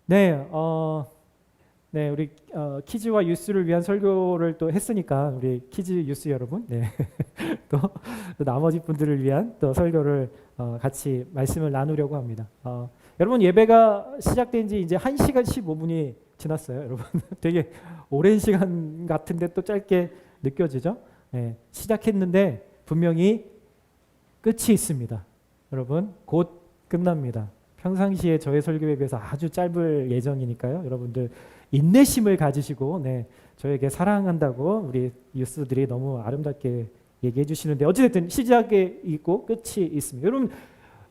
네, 네, 우리 키즈와 유스를 위한 설교를 또 했으니까 우리 키즈 유스 여러분, 네, 또, 또 나머지 분들을 위한 또 설교를 같이 말씀을 나누려고 합니다. 여러분 예배가 시작된 지 이제 1시간 15분이 지났어요, 여러분. 되게 오랜 시간 같은데 또 짧게 느껴지죠? 네, 시작했는데 분명히 끝이 있습니다. 여러분 곧 끝납니다. 평상시에 저의 설교에 비해서 아주 짧을 예정이니까요. 여러분들 인내심을 가지시고 저에게 사랑한다고 우리 유스들이 너무 아름답게 얘기해 주시는데 어찌됐든 시작이 있고 끝이 있습니다. 여러분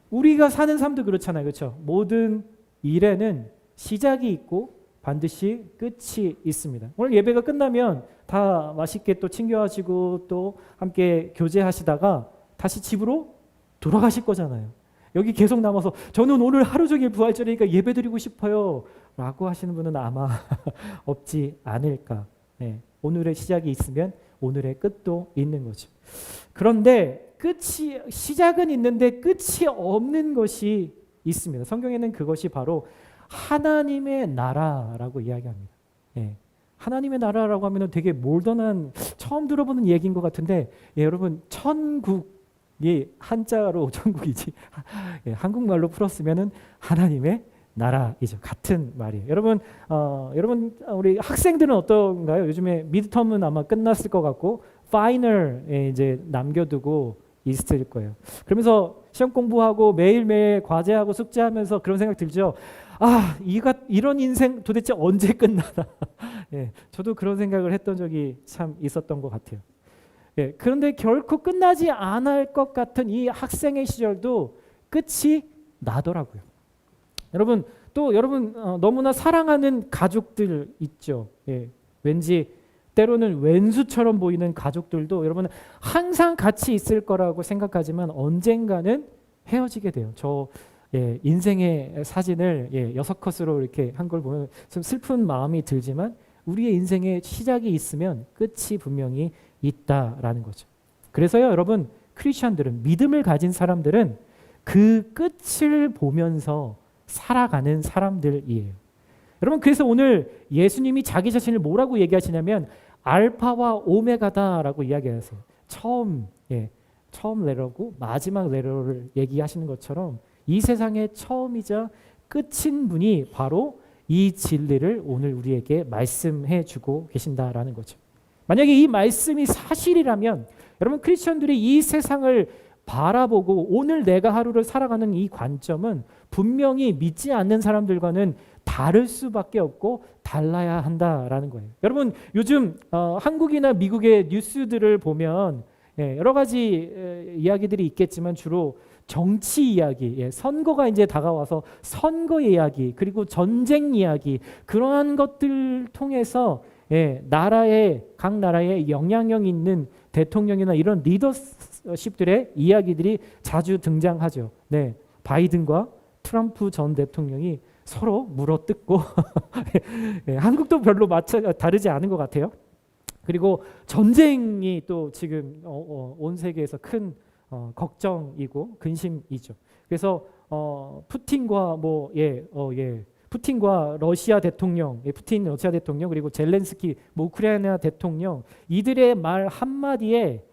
우리가 사는 삶도 그렇잖아요. 그렇죠? 모든 일에는 시작이 있고 반드시 끝이 있습니다. 오늘 예배가 끝나면 다 맛있게 또 챙겨하시고 또 함께 교제하시다가 다시 집으로 돌아가실 거잖아요. 여기 계속 남아서 저는 오늘 하루 종일 부활절이니까 예배드리고 싶어요 라고 하시는 분은 아마 없지 않을까. 네, 오늘의 시작이 있으면 오늘의 끝도 있는 거죠. 그런데 시작은 있는데 끝이 없는 것이 있습니다. 성경에는 그것이 바로 하나님의 나라라고 이야기합니다. 네, 하나님의 나라라고 하면 되게 몰던한 처음 들어보는 얘기인 것 같은데 여러분 천국 한자로 천국이지 한국말로 풀었으면은 하나님의 나라이죠. 같은 말이에요. 여러분 우리 학생들은 어떤가요? 요즘에 미드텀은 아마 끝났을 것 같고 파이널에 이제 남겨두고 있을 거예요. 그러면서 시험 공부하고 매일매일 과제하고 숙제하면서 그런 생각 들죠. 이런 인생 도대체 언제 끝나나? 저도 그런 생각을 했던 적이 참 있었던 것 같아요. 그런데 결코 끝나지 않을 것 같은 이 학생의 시절도 끝이 나더라고요. 여러분 너무나 사랑하는 가족들 있죠. 왠지 때로는 왼수처럼 보이는 가족들도 여러분 항상 같이 있을 거라고 생각하지만 언젠가는 헤어지게 돼요. 저 인생의 사진을 6컷으로 이렇게 한 걸 보면 좀 슬픈 마음이 들지만 우리의 인생의 시작이 있으면 끝이 분명히 있다라는 거죠. 그래서요, 여러분 크리스천들은 믿음을 가진 사람들은 그 끝을 보면서 살아가는 사람들이에요. 여러분 그래서 오늘 예수님이 자기 자신을 뭐라고 얘기하시냐면 알파와 오메가다라고 이야기하세요. 처음 레터고 마지막 레터를 얘기하시는 것처럼 이 세상의 처음이자 끝인 분이 바로 이 진리를 오늘 우리에게 말씀해 주고 계신다라는 거죠. 만약에 이 말씀이 사실이라면 여러분 크리스천들이 이 세상을 바라보고 오늘 내가 하루를 살아가는 이 관점은 분명히 믿지 않는 사람들과는 다를 수밖에 없고 달라야 한다라는 거예요. 여러분 요즘 한국이나 미국의 뉴스들을 보면 여러 가지 이야기들이 있겠지만 주로 정치 이야기, 선거가 이제 다가와서 선거 이야기 그리고 전쟁 이야기 그러한 것들 통해서 각 나라에 영향력 있는 대통령이나 이런 리더십들의 이야기들이 자주 등장하죠. 바이든과 트럼프 전 대통령이 서로 물어뜯고 한국도 별로 다르지 않은 것 같아요. 그리고 전쟁이 또 지금 온 세계에서 큰 걱정이고 근심이죠. 그래서 푸틴과 러시아 대통령, 푸틴 러시아 대통령 그리고 젤렌스키 우크라이나 대통령 이들의 말 한마디에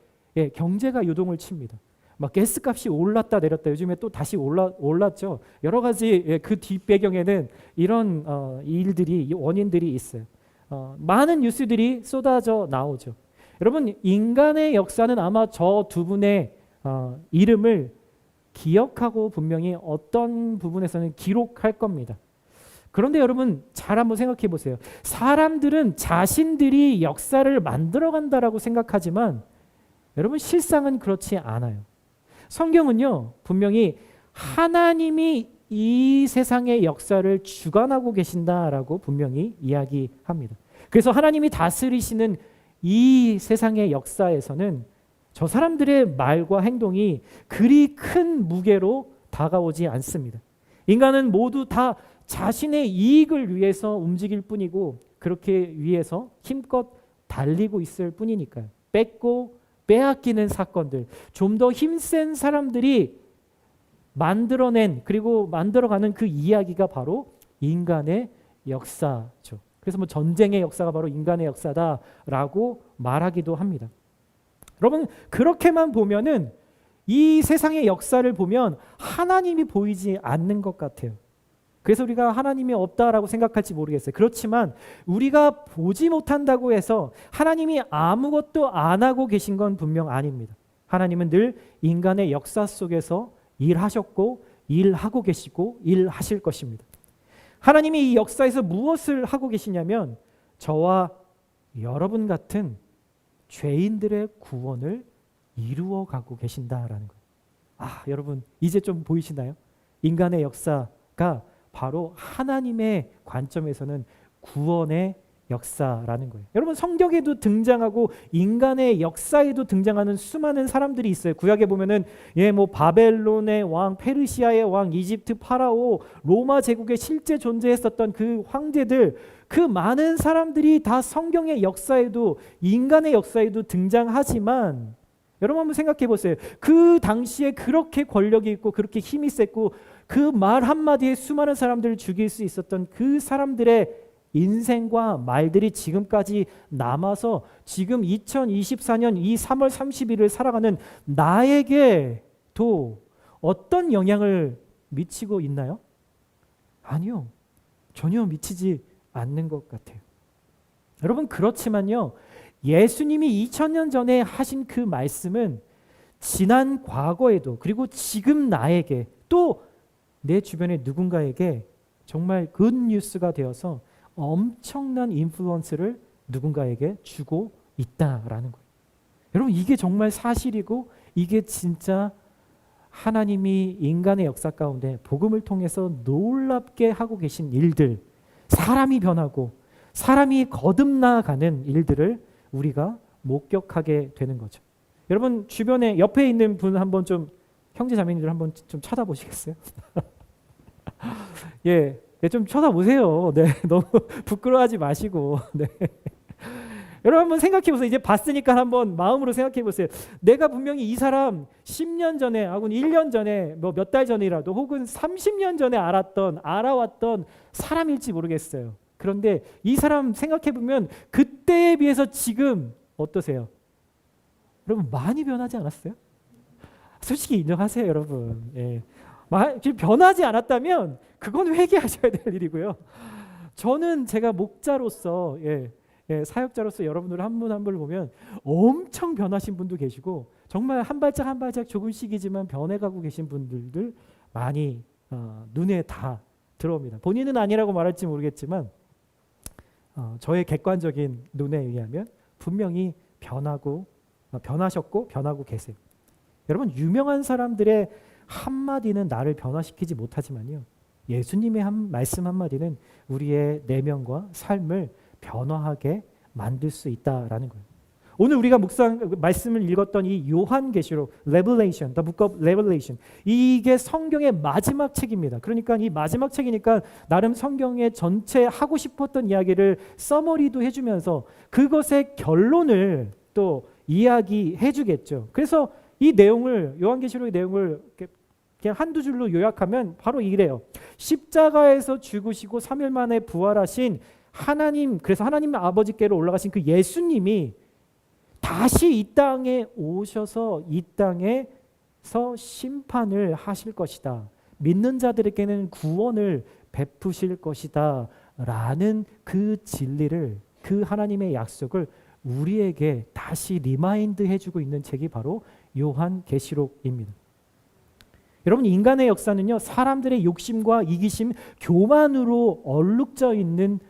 경제가 요동을 칩니다. 막 가스값이 올랐다 내렸다 요즘에 또 다시 올랐죠. 여러 가지 그 뒷배경에는 이런 원인들이 있어요. 많은 뉴스들이 쏟아져 나오죠. 여러분 인간의 역사는 아마 저 두 분의 이름을 기억하고 분명히 어떤 부분에서는 기록할 겁니다. 그런데 여러분 잘 한번 생각해 보세요. 사람들은 자신들이 역사를 만들어간다라고 생각하지만 여러분 실상은 그렇지 않아요. 성경은요 분명히 하나님이 이 세상의 역사를 주관하고 계신다라고 분명히 이야기합니다. 그래서 하나님이 다스리시는 이 세상의 역사에서는 저 사람들의 말과 행동이 그리 큰 무게로 다가오지 않습니다. 인간은 모두 다 자신의 이익을 위해서 움직일 뿐이고 그렇게 위해서 힘껏 달리고 있을 뿐이니까요. 뺏고 빼앗기는 사건들, 좀 더 힘센 사람들이 만들어낸 그리고 만들어가는 그 이야기가 바로 인간의 역사죠. 그래서 뭐 전쟁의 역사가 바로 인간의 역사다라고 말하기도 합니다. 여러분 그렇게만 보면은 이 세상의 역사를 보면 하나님이 보이지 않는 것 같아요. 그래서 우리가 하나님이 없다라고 생각할지 모르겠어요. 그렇지만 우리가 보지 못한다고 해서 하나님이 아무것도 안 하고 계신 건 분명 아닙니다. 하나님은 늘 인간의 역사 속에서 일하셨고 일하고 계시고 일하실 것입니다. 하나님이 이 역사에서 무엇을 하고 계시냐면 저와 여러분 같은 죄인들의 구원을 이루어 가고 계신다라는 거예요. 아, 여러분 이제 좀 보이시나요? 인간의 역사가 바로 하나님의 관점에서는 구원의 역사라는 거예요. 여러분 성경에도 등장하고 인간의 역사에도 등장하는 수많은 사람들이 있어요. 구약에 보면은 뭐 바벨론의 왕, 페르시아의 왕, 이집트 파라오, 로마 제국에 실제 존재했었던 그 황제들, 그 많은 사람들이 다 성경의 역사에도 인간의 역사에도 등장하지만 여러분 한번 생각해 보세요. 그 당시에 그렇게 권력이 있고 그렇게 힘이 셌고 그 말 한마디에 수많은 사람들을 죽일 수 있었던 그 사람들의 인생과 말들이 지금까지 남아서 지금 2024년 이 3월 30일을 살아가는 나에게도 어떤 영향을 미치고 있나요? 아니요. 전혀 미치지 않는 것 같아요. 여러분 그렇지만요. 예수님이 2000년 전에 하신 그 말씀은 지난 과거에도 그리고 지금 나에게 또 내 주변의 누군가에게 정말 굿뉴스가 되어서 엄청난 인플루언스를 누군가에게 주고 있다라는 거예요. 여러분 이게 정말 사실이고 이게 진짜 하나님이 인간의 역사 가운데 복음을 통해서 놀랍게 하고 계신 일들, 사람이 변하고 사람이 거듭나가는 일들을 우리가 목격하게 되는 거죠. 여러분 주변에 옆에 있는 분 한번 좀 형제 자매님들 한번 좀 쳐다보시겠어요? 예, 좀 쳐다보세요. 네, 너무 부끄러워하지 마시고. 네. 여러분 한번 생각해 보세요. 이제 봤으니까 한번 마음으로 생각해 보세요. 내가 분명히 이 사람 10년 전에 혹은 1년 전에 뭐 몇 달 전이라도 혹은 30년 전에 알아왔던 사람일지 모르겠어요. 그런데 이 사람 생각해 보면 그때에 비해서 지금 어떠세요? 여러분 많이 변하지 않았어요? 솔직히 인정하세요, 여러분. 예. 지금 변하지 않았다면 그건 회개하셔야 될 일이고요. 저는 제가 목자로서 사역자로서 여러분들 한 분 한 분을 보면 엄청 변하신 분도 계시고 정말 한 발짝 한 발짝 조금씩이지만 변해가고 계신 분들들 많이 눈에 다 들어옵니다. 본인은 아니라고 말할지 모르겠지만 저의 객관적인 눈에 의하면 분명히 변하셨고 변하고 계세요. 여러분 유명한 사람들의 한마디는 나를 변화시키지 못하지만요. 예수님의 말씀 한마디는 우리의 내면과 삶을 변화하게 만들 수 있다라는 거예요. 오늘 우리가 말씀을 읽었던 이 요한계시록, Revelation, The Book of Revelation, 이게 성경의 마지막 책입니다. 그러니까 이 마지막 책이니까 나름 성경의 전체 하고 싶었던 이야기를 서머리도 해주면서 그것의 결론을 또 이야기해주겠죠. 그래서 이 내용을 요한계시록의 내용을 그냥 한두 줄로 요약하면 바로 이래요. 십자가에서 죽으시고 3일 만에 부활하신 하나님, 그래서 하나님 아버지께로 올라가신 그 예수님이 다시 이 땅에 오셔서 이 땅에서 심판을 하실 것이다. 믿는 자들에게는 구원을 베푸실 것이다. 라는 그 진리를, 그 하나님의 약속을 우리에게 다시 리마인드 해주고 있는 책이 바로 요한계시록입니다. 여러분 인간의 역사는요 사람들의 욕심과 이기심, 교만으로 얼룩져 있는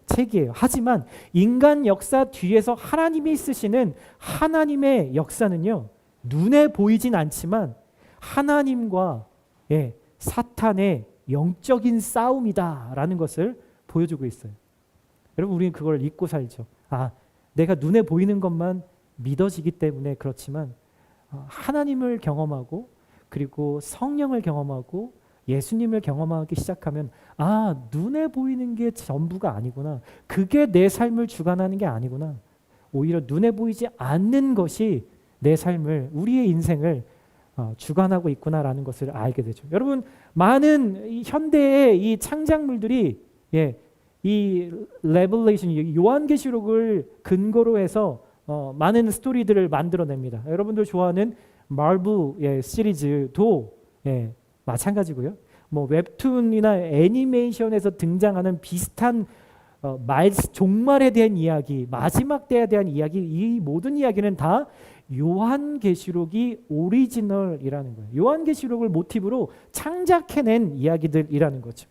책이에요. 하지만 인간 역사 뒤에서 하나님이 쓰시는 하나님의 역사는요 눈에 보이진 않지만 하나님과 사탄의 영적인 싸움이다라는 것을 보여주고 있어요. 여러분 우리는 그걸 잊고 살죠. 내가 눈에 보이는 것만 믿어지기 때문에 그렇지만 하나님을 경험하고 그리고 성령을 경험하고 예수님을 경험하기 시작하면 눈에 보이는 게 전부가 아니구나. 그게 내 삶을 주관하는 게 아니구나. 오히려 눈에 보이지 않는 것이 내 삶을, 우리의 인생을 주관하고 있구나라는 것을 알게 되죠. 여러분, 많은 이 현대의 이 창작물들이 이 레벨레이션, 요한계시록을 근거로 해서 많은 스토리들을 만들어냅니다. 여러분들 좋아하는 마블 시리즈도 마찬가지고요. 뭐 웹툰이나 애니메이션에서 등장하는 비슷한 종말에 대한 이야기, 마지막 때에 대한 이야기, 이 모든 이야기는 다 요한계시록이 오리지널이라는 거예요. 요한계시록을 모티브로 창작해낸 이야기들이라는 거죠.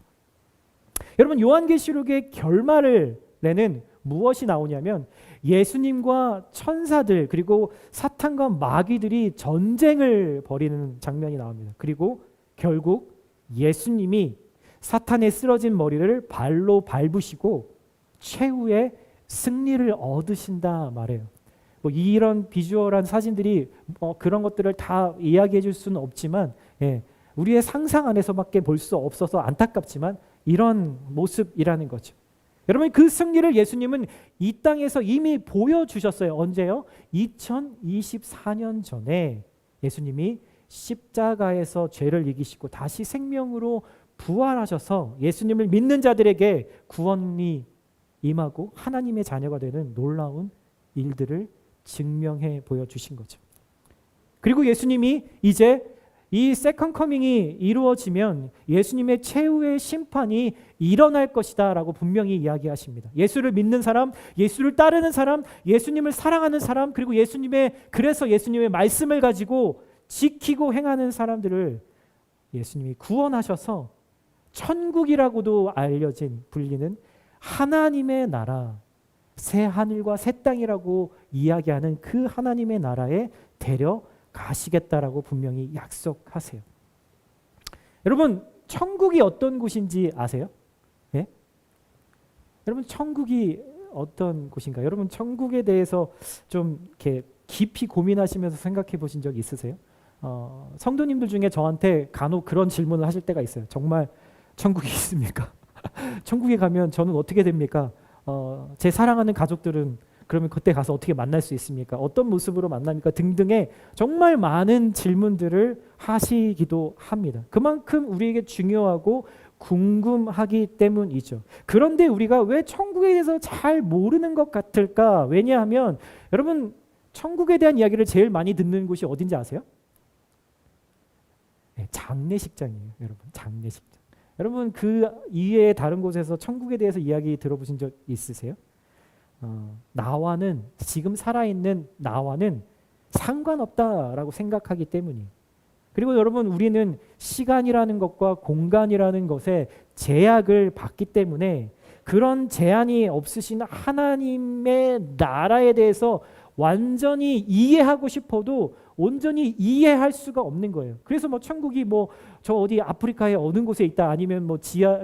여러분, 요한계시록의 결말을 내는 무엇이 나오냐면 예수님과 천사들 그리고 사탄과 마귀들이 전쟁을 벌이는 장면이 나옵니다. 그리고 결국 예수님이 사탄의 쓰러진 머리를 발로 밟으시고 최후의 승리를 얻으신다 말해요. 뭐 이런 비주얼한 사진들이 그런 것들을 다 이야기해 줄 수는 없지만 우리의 상상 안에서밖에 볼 수 없어서 안타깝지만 이런 모습이라는 거죠. 여러분, 그 승리를 예수님은 이 땅에서 이미 보여주셨어요. 언제요? 2024년 전에 예수님이 십자가에서 죄를 이기시고 다시 생명으로 부활하셔서 예수님을 믿는 자들에게 구원이 임하고 하나님의 자녀가 되는 놀라운 일들을 증명해 보여주신 거죠. 그리고 예수님이 이제 이 세컨 커밍이 이루어지면 예수님의 최후의 심판이 일어날 것이다 라고 분명히 이야기하십니다. 예수를 믿는 사람, 예수를 따르는 사람, 예수님을 사랑하는 사람, 그리고 그래서 예수님의 말씀을 가지고 지키고 행하는 사람들을 예수님이 구원하셔서 천국이라고도 불리는 하나님의 나라, 새 하늘과 새 땅이라고 이야기하는 그 하나님의 나라에 데려가시겠다라고 분명히 약속하세요. 여러분, 천국이 어떤 곳인지 아세요? 예? 여러분, 천국이 어떤 곳인가? 여러분, 천국에 대해서 좀 이렇게 깊이 고민하시면서 생각해 보신 적 있으세요? 성도님들 중에 저한테 간혹 그런 질문을 하실 때가 있어요. 정말 천국이 있습니까? 천국에 가면 저는 어떻게 됩니까? 제 사랑하는 가족들은 그러면 그때 가서 어떻게 만날 수 있습니까? 어떤 모습으로 만납니까? 등등의 정말 많은 질문들을 하시기도 합니다. 그만큼 우리에게 중요하고 궁금하기 때문이죠. 그런데 우리가 왜 천국에 대해서 잘 모르는 것 같을까? 왜냐하면 여러분, 천국에 대한 이야기를 제일 많이 듣는 곳이 어딘지 아세요? 장례식장이에요. 여러분, 장례식장. 여러분, 그 이외에 다른 곳에서 천국에 대해서 이야기 들어보신 적 있으세요? 나와는, 지금 살아있는 나와는 상관없다라고 생각하기 때문이에요. 그리고 여러분, 우리는 시간이라는 것과 공간이라는 것에 제약을 받기 때문에 그런 제한이 없으신 하나님의 나라에 대해서 완전히 이해하고 싶어도 온전히 이해할 수가 없는 거예요. 그래서 뭐 천국이 뭐 저 어디 아프리카의 어느 곳에 있다, 아니면 뭐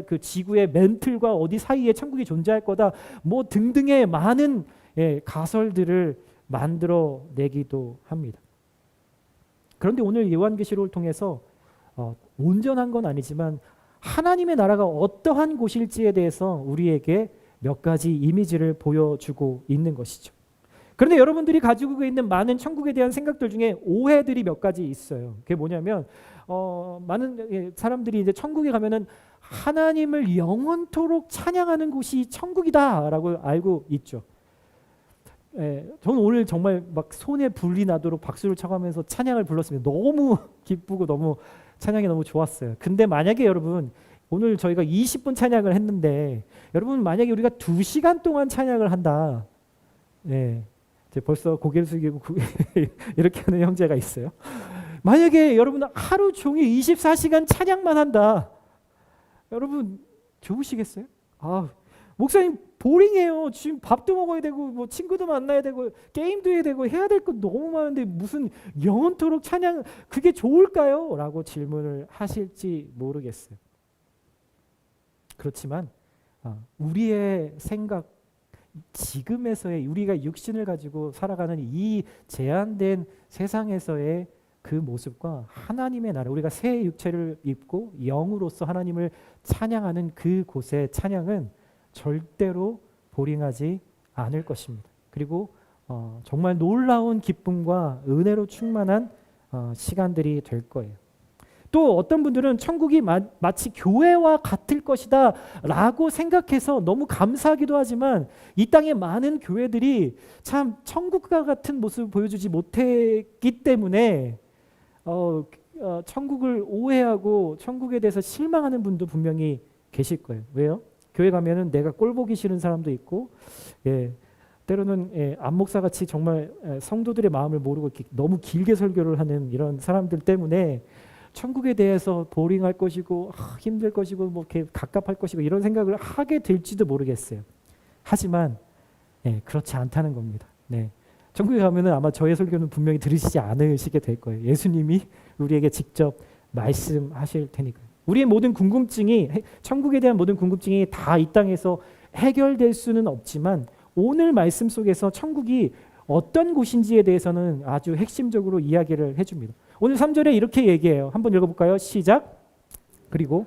그 지구의 맨틀과 어디 사이에 천국이 존재할 거다, 뭐 등등의 많은 가설들을 만들어 내기도 합니다. 그런데 오늘 요한계시록을 통해서 온전한 건 아니지만 하나님의 나라가 어떠한 곳일지에 대해서 우리에게 몇 가지 이미지를 보여주고 있는 것이죠. 그런데 여러분들이 가지고 있는 많은 천국에 대한 생각들 중에 오해들이 몇 가지 있어요. 그게 뭐냐면 많은 사람들이 이제 천국에 가면은 하나님을 영원토록 찬양하는 곳이 천국이다라고 알고 있죠. 저는 오늘 정말 막 손에 불이 나도록 박수를 쳐가면서 찬양을 불렀습니다. 너무 기쁘고 너무 찬양이 너무 좋았어요. 근데 만약에 여러분, 오늘 저희가 20분 찬양을 했는데 여러분, 만약에 우리가 2시간 동안 찬양을 한다. 이제 벌써 고개를 숙이고 이렇게 하는 형제가 있어요. 만약에 여러분 하루 종일 24시간 찬양만 한다. 여러분 좋으시겠어요? 목사님 보링해요. 지금 밥도 먹어야 되고 뭐 친구도 만나야 되고 게임도 해야 되고 해야 될 것 너무 많은데 무슨 영원토록 찬양, 그게 좋을까요? 라고 질문을 하실지 모르겠어요. 그렇지만 우리의 생각, 지금에서의 우리가 육신을 가지고 살아가는 이 제한된 세상에서의 그 모습과 하나님의 나라, 우리가 새 육체를 입고 영으로서 하나님을 찬양하는 그 곳의 찬양은 절대로 보링하지 않을 것입니다. 그리고 정말 놀라운 기쁨과 은혜로 충만한 시간들이 될 거예요. 또 어떤 분들은 천국이 마치 교회와 같을 것이다 라고 생각해서 너무 감사하기도 하지만 이 땅의 많은 교회들이 참 천국과 같은 모습을 보여주지 못했기 때문에 천국을 오해하고 천국에 대해서 실망하는 분도 분명히 계실 거예요. 왜요? 교회 가면은 내가 꼴 보기 싫은 사람도 있고, 때로는 안목사 같이 정말 성도들의 마음을 모르고 이렇게 너무 길게 설교를 하는 이런 사람들 때문에 천국에 대해서 보링할 것이고 힘들 것이고 뭐 이렇게 갑갑할 것이고 이런 생각을 하게 될지도 모르겠어요. 하지만 그렇지 않다는 겁니다. 천국에 가면은 아마 저의 설교는 분명히 들으시지 않으시게 될 거예요. 예수님이 우리에게 직접 말씀하실 테니까요. 우리의 모든 궁금증이 천국에 대한 모든 궁금증이 다 이 땅에서 해결될 수는 없지만 오늘 말씀 속에서 천국이 어떤 곳인지에 대해서는 아주 핵심적으로 이야기를 해줍니다. 오늘 3절에 이렇게 얘기해요. 한번 읽어볼까요? 시작. 그리고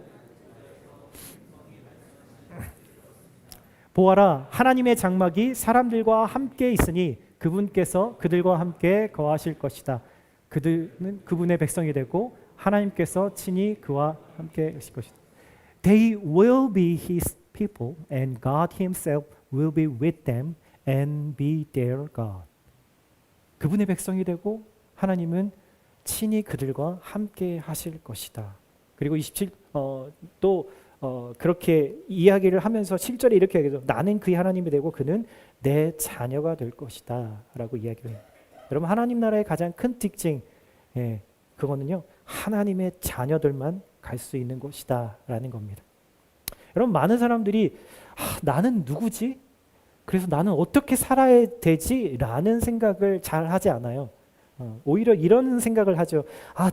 보아라, 하나님의 장막이 사람들과 함께 있으니 그분께서 그들과 함께 거하실 것이다. 그들은 그분의 백성이 되고 하나님께서 친히 그와 함께 하실 것이다. They will be His people and God Himself will be with them and be their God. 그분의 백성이 되고 하나님은 친히 그들과 함께 하실 것이다. 그리고 27 그렇게 이야기를 하면서 7절에 이렇게 얘기해요. 나는 그의 하나님이 되고 그는 내 자녀가 될 것이다 라고 이야기를 해요. 여러분, 하나님 나라의 가장 큰 특징, 그거는요, 하나님의 자녀들만 갈 수 있는 곳이다 라는 겁니다. 여러분, 많은 사람들이 나는 누구지? 그래서 나는 어떻게 살아야 되지? 라는 생각을 잘 하지 않아요. 오히려 이런 생각을 하죠.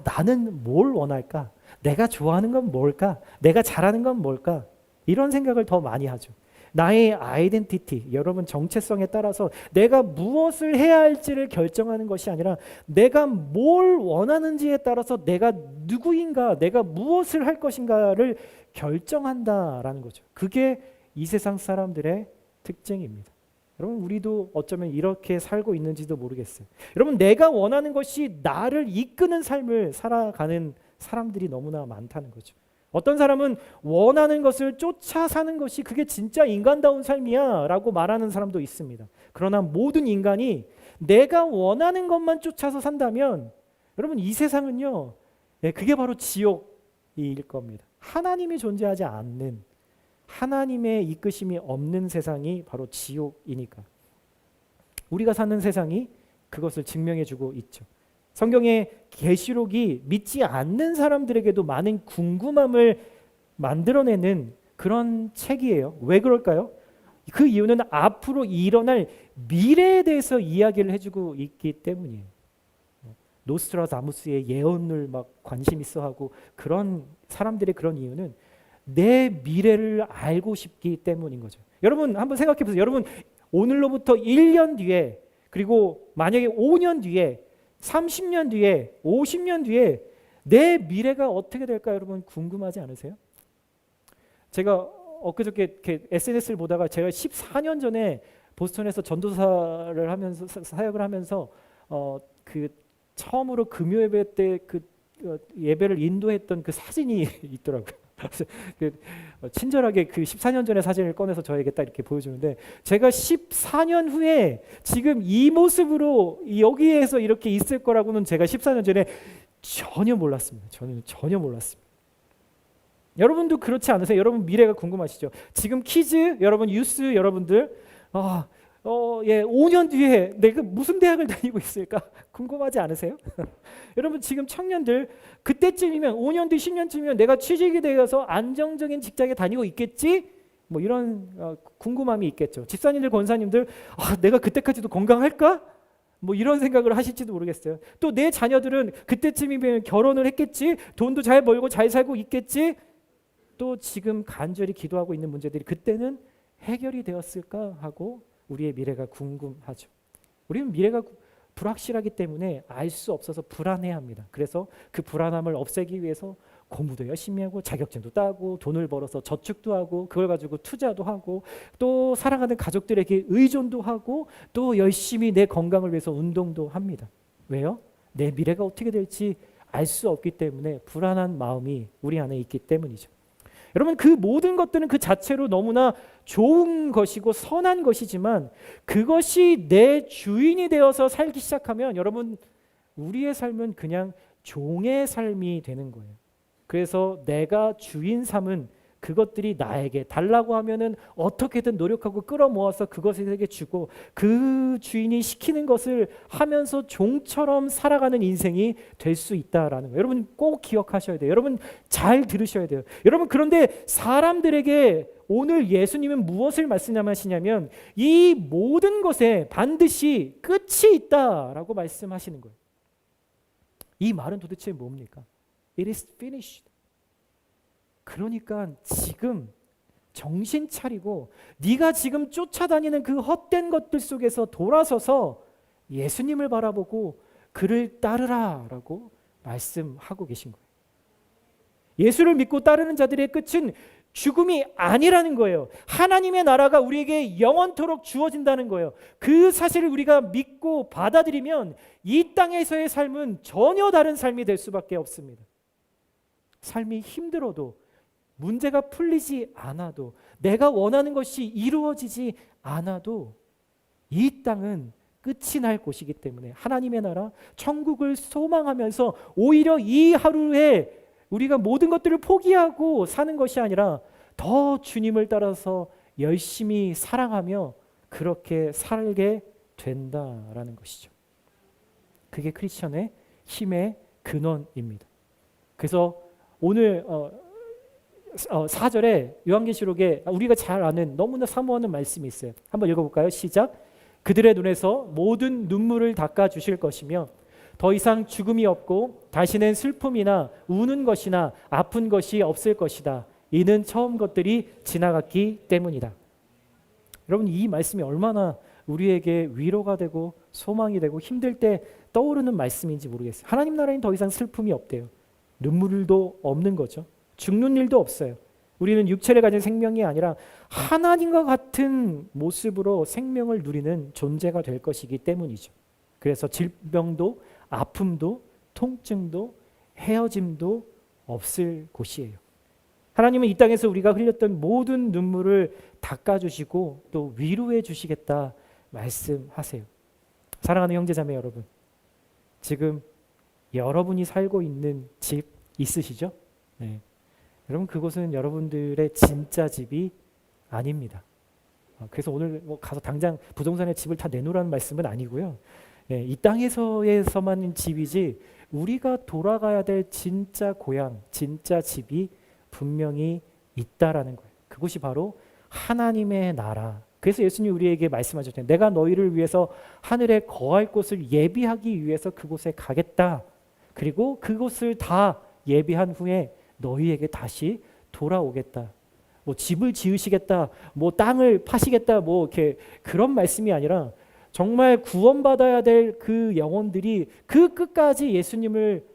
나는 뭘 원할까? 내가 좋아하는 건 뭘까? 내가 잘하는 건 뭘까? 이런 생각을 더 많이 하죠. 나의 아이덴티티, 여러분 정체성에 따라서 내가 무엇을 해야 할지를 결정하는 것이 아니라 내가 뭘 원하는지에 따라서 내가 누구인가, 내가 무엇을 할 것인가를 결정한다라는 거죠. 그게 이 세상 사람들의 특징입니다. 여러분, 우리도 어쩌면 이렇게 살고 있는지도 모르겠어요. 여러분, 내가 원하는 것이 나를 이끄는 삶을 살아가는 사람들이 너무나 많다는 거죠. 어떤 사람은 원하는 것을 쫓아 사는 것이 그게 진짜 인간다운 삶이야 라고 말하는 사람도 있습니다. 그러나 모든 인간이 내가 원하는 것만 쫓아서 산다면 여러분, 이 세상은요, 그게 바로 지옥일 겁니다. 하나님이 존재하지 않는, 하나님의 이끄심이 없는 세상이 바로 지옥이니까. 우리가 사는 세상이 그것을 증명해주고 있죠. 성경의 계시록이 믿지 않는 사람들에게도 많은 궁금함을 만들어내는 그런 책이에요. 왜 그럴까요? 그 이유는 앞으로 일어날 미래에 대해서 이야기를 해주고 있기 때문이에요. 노스트라다무스의 예언을 막 관심 있어 하고 그런 사람들의 그런 이유는 내 미래를 알고 싶기 때문인 거죠. 여러분, 한번 생각해 보세요. 여러분, 오늘로부터 1년 뒤에, 그리고 만약에 5년 뒤에, 30년 뒤에, 50년 뒤에 내 미래가 어떻게 될까 여러분 궁금하지 않으세요? 제가 엊그저께 이렇게 SNS를 보다가 제가 14년 전에 보스턴에서 전도사를 하면서 사역을 하면서 그 처음으로 금요 예배 때 그 예배를 인도했던 그 사진이 있더라고요. 친절하게 그 14년 전의 사진을 꺼내서 저에게 딱 이렇게 보여주는데, 제가 14년 후에 지금 이 모습으로 여기에서 이렇게 있을 거라고는 제가 14년 전에 전혀 몰랐습니다. 저는 전혀 몰랐습니다. 여러분도 그렇지 않으세요? 여러분 미래가 궁금하시죠? 지금 키즈 여러분, 유스 여러분들, 5년 뒤에 내가 무슨 대학을 다니고 있을까 궁금하지 않으세요? 여러분, 지금 청년들 그때쯤이면 5년 뒤 10년쯤이면 내가 취직이 되어서 안정적인 직장에 다니고 있겠지? 뭐 이런 궁금함이 있겠죠. 집사님들, 권사님들, 내가 그때까지도 건강할까? 뭐 이런 생각을 하실지도 모르겠어요. 또 내 자녀들은 그때쯤이면 결혼을 했겠지? 돈도 잘 벌고 잘 살고 있겠지? 또 지금 간절히 기도하고 있는 문제들이 그때는 해결이 되었을까 하고 우리의 미래가 궁금하죠. 우리는 미래가 불확실하기 때문에 알 수 없어서 불안해합니다. 그래서 그 불안함을 없애기 위해서 공부도 열심히 하고 자격증도 따고 돈을 벌어서 저축도 하고 그걸 가지고 투자도 하고 또 사랑하는 가족들에게 의존도 하고 또 열심히 내 건강을 위해서 운동도 합니다. 왜요? 내 미래가 어떻게 될지 알 수 없기 때문에 불안한 마음이 우리 안에 있기 때문이죠. 여러분, 그 모든 것들은 그 자체로 너무나 좋은 것이고 선한 것이지만 그것이 내 주인이 되어서 살기 시작하면 여러분, 우리의 삶은 그냥 종의 삶이 되는 거예요. 그래서 내가 주인 삼은 그것들이 나에게 달라고 하면은 어떻게든 노력하고 끌어모아서 그것에게 주고 그 주인이 시키는 것을 하면서 종처럼 살아가는 인생이 될 수 있다라는 거예요. 여러분 꼭 기억하셔야 돼요. 여러분 잘 들으셔야 돼요. 여러분, 그런데 사람들에게 오늘 예수님은 무엇을 말씀하시냐면 이 모든 것에 반드시 끝이 있다라고 말씀하시는 거예요. 이 말은 도대체 뭡니까? It is finished. 그러니까 지금 정신 차리고 네가 지금 쫓아다니는 그 헛된 것들 속에서 돌아서서 예수님을 바라보고 그를 따르라라고 말씀하고 계신 거예요. 예수를 믿고 따르는 자들의 끝은 죽음이 아니라는 거예요. 하나님의 나라가 우리에게 영원토록 주어진다는 거예요. 그 사실을 우리가 믿고 받아들이면 이 땅에서의 삶은 전혀 다른 삶이 될 수밖에 없습니다. 삶이 힘들어도 문제가 풀리지 않아도 내가 원하는 것이 이루어지지 않아도 이 땅은 끝이 날 곳이기 때문에 하나님의 나라, 천국을 소망하면서 오히려 이 하루에 우리가 모든 것들을 포기하고 사는 것이 아니라 더 주님을 따라서 열심히 사랑하며 그렇게 살게 된다라는 것이죠. 그게 크리스천의 힘의 근원입니다. 그래서 오늘 4절에 요한계시록에 우리가 잘 아는 너무나 사모하는 말씀이 있어요. 한번 읽어볼까요? 시작. 그들의 눈에서 모든 눈물을 닦아주실 것이며 더 이상 죽음이 없고 다시는 슬픔이나 우는 것이나 아픈 것이 없을 것이다. 이는 처음 것들이 지나갔기 때문이다. 여러분, 이 말씀이 얼마나 우리에게 위로가 되고 소망이 되고 힘들 때 떠오르는 말씀인지 모르겠어요. 하나님 나라엔 더 이상 슬픔이 없대요. 눈물도 없는 거죠. 죽는 일도 없어요. 우리는 육체를 가진 생명이 아니라 하나님과 같은 모습으로 생명을 누리는 존재가 될 것이기 때문이죠. 그래서 질병도 아픔도 통증도 헤어짐도 없을 곳이에요. 하나님은 이 땅에서 우리가 흘렸던 모든 눈물을 닦아주시고 또 위로해 주시겠다 말씀하세요. 사랑하는 형제자매 여러분, 지금 여러분이 살고 있는 집 있으시죠? 네. 여러분, 그곳은 여러분들의 진짜 집이 아닙니다. 그래서 오늘 가서 당장 부동산에 집을 다 내놓으라는 말씀은 아니고요. 예, 이 땅에서만 집이지 우리가 돌아가야 될 진짜 고향, 진짜 집이 분명히 있다라는 거예요. 그곳이 바로 하나님의 나라. 그래서 예수님이 우리에게 말씀하셨잖아요. 내가 너희를 위해서 하늘에 거할 곳을 예비하기 위해서 그곳에 가겠다. 그리고 그곳을 다 예비한 후에 너희에게 다시 돌아오겠다. 뭐 집을 지으시겠다, 뭐 땅을 파시겠다, 뭐 이렇게 그런 말씀이 아니라 정말 구원받아야 될 그 영혼들이 그 끝까지 예수님을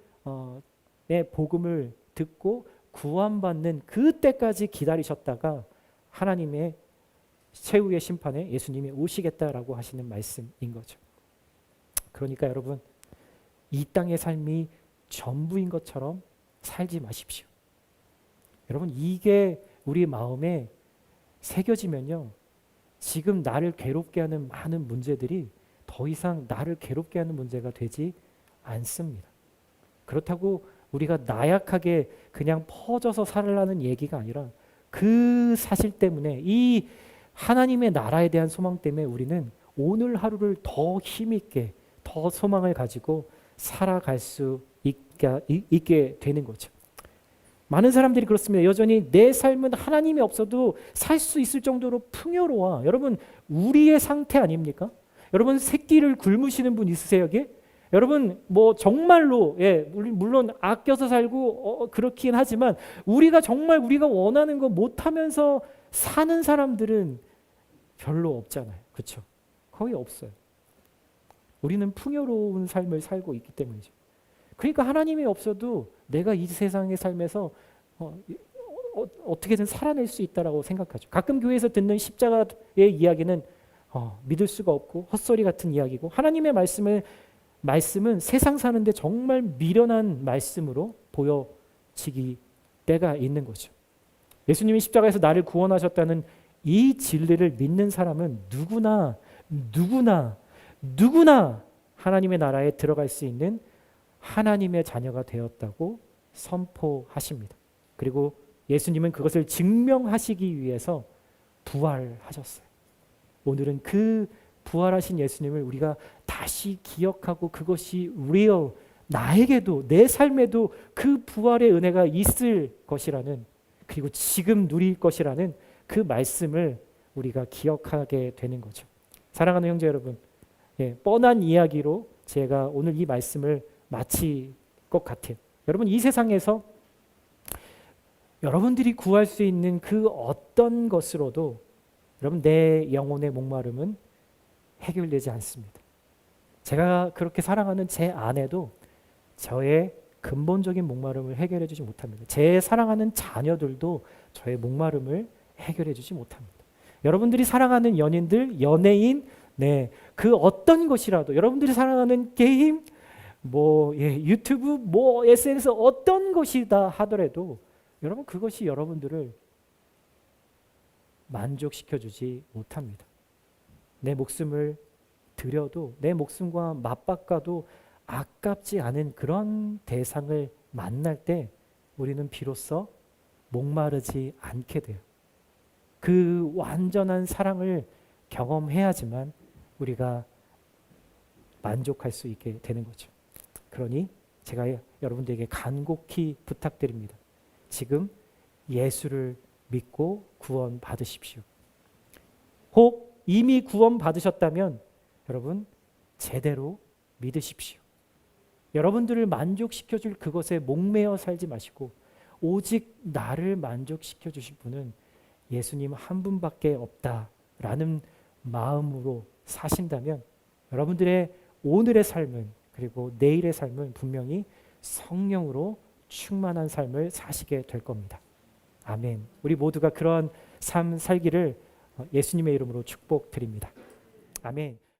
복음을 듣고 구원받는 그때까지 기다리셨다가 하나님의 최후의 심판에 예수님이 오시겠다라고 하시는 말씀인 거죠. 그러니까 여러분, 이 땅의 삶이 전부인 것처럼 살지 마십시오. 여러분, 이게 우리 마음에 새겨지면요, 지금 나를 괴롭게 하는 많은 문제들이 더 이상 나를 괴롭게 하는 문제가 되지 않습니다. 그렇다고 우리가 나약하게 그냥 퍼져서 살라는 얘기가 아니라 그 사실 때문에, 이 하나님의 나라에 대한 소망 때문에 우리는 오늘 하루를 더 힘있게, 더 소망을 가지고 살아갈 수 있게 되는 거죠. 많은 사람들이 그렇습니다. 여전히 내 삶은 하나님이 없어도 살 수 있을 정도로 풍요로워. 여러분, 우리의 상태 아닙니까? 여러분, 새끼를 굶으시는 분 있으세요, 여기? 여러분, 뭐 정말로, 물론 아껴서 살고 그렇긴 하지만 우리가 정말 우리가 원하는 거 못하면서 사는 사람들은 별로 없잖아요. 그렇죠? 거의 없어요. 우리는 풍요로운 삶을 살고 있기 때문이죠. 그러니까 하나님이 없어도 내가 이 세상의 삶에서 어떻게든 살아낼 수 있다라고 생각하죠. 가끔 교회에서 듣는 십자가의 이야기는 믿을 수가 없고 헛소리 같은 이야기고, 하나님의 말씀을 말씀은 세상 사는데 정말 미련한 말씀으로 보여지기 때가 있는 거죠. 예수님이 십자가에서 나를 구원하셨다는 이 진리를 믿는 사람은 누구나 하나님의 나라에 들어갈 수 있는 하나님의 자녀가 되었다고 선포하십니다. 그리고 예수님은 그것을 증명하시기 위해서 부활하셨어요. 오늘은 그 부활하신 예수님을 우리가 다시 기억하고 그것이 real, 나에게도 내 삶에도 그 부활의 은혜가 있을 것이라는, 그리고 지금 누릴 것이라는 그 말씀을 우리가 기억하게 되는 거죠. 사랑하는 형제 여러분, 뻔한 이야기로 제가 오늘 이 말씀을 마칠 것 같아요. 여러분, 이 세상에서 여러분들이 구할 수 있는 그 어떤 것으로도 여러분 내 영혼의 목마름은 해결되지 않습니다. 제가 그렇게 사랑하는 제 아내도 저의 근본적인 목마름을 해결해 주지 못합니다. 제 사랑하는 자녀들도 저의 목마름을 해결해 주지 못합니다. 여러분들이 사랑하는 연인들, 연예인, 그 어떤 것이라도, 여러분들이 사랑하는 게임, 유튜브, SNS 어떤 것이다 하더라도 여러분 그것이 여러분들을 만족시켜 주지 못합니다. 내 목숨을 드려도, 내 목숨과 맞바꿔도 아깝지 않은 그런 대상을 만날 때 우리는 비로소 목마르지 않게 돼요. 그 완전한 사랑을 경험해야지만 우리가 만족할 수 있게 되는 거죠. 그러니 제가 여러분들에게 간곡히 부탁드립니다. 지금 예수를 믿고 구원 받으십시오. 혹 이미 구원 받으셨다면 여러분 제대로 믿으십시오. 여러분들을 만족시켜 줄 그것에 목매어 살지 마시고 오직 나를 만족시켜 주실 분은 예수님 한 분밖에 없다라는 마음으로 사신다면 여러분들의 오늘의 삶은, 그리고 내일의 삶은 분명히 성령으로 충만한 삶을 사시게 될 겁니다. 아멘. 우리 모두가 그런 삶 살기를 예수님의 이름으로 축복드립니다. 아멘.